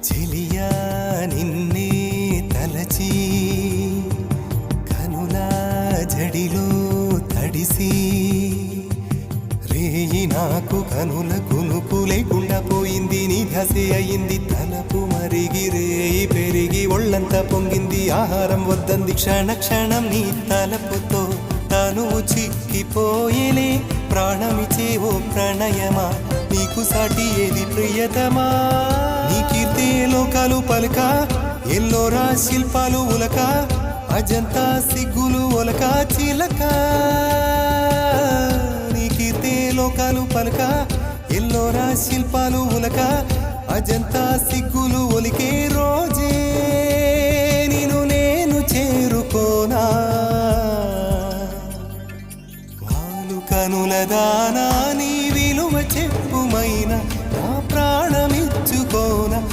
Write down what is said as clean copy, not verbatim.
చెలియా నిన్నే తలచి కనుల జడిలో తడిసి రేయి నాకు కనుల కునుకు లేకుండా పోయింది నీ ధ్యాసే అయింది తలపు మరిగి రేయి పెరిగి ఒళ్ళంతా పొంగింది ఆహారం వద్దంది క్షణ క్షణం నీ తలపుతో తనువు చిక్కిపోయేనే ప్రాణమిచే ఓ ప్రణయమా నీకు సాటి ఏది ప్రియతమా నీ కీర్తే లోకాలు పలుక ఎల్లోరా శిల్పాలు ఉలక అజంతా సిగ్గులు ఒలక చిలక నీ కీర్తే లోకాలు పలుక ఎల్లోరా శిల్పాలు ఉలక అజంతా సిగ్గులు ఒలికే రోజే నిన్ను నేను చేరుకోనా వాలు కనుల దానా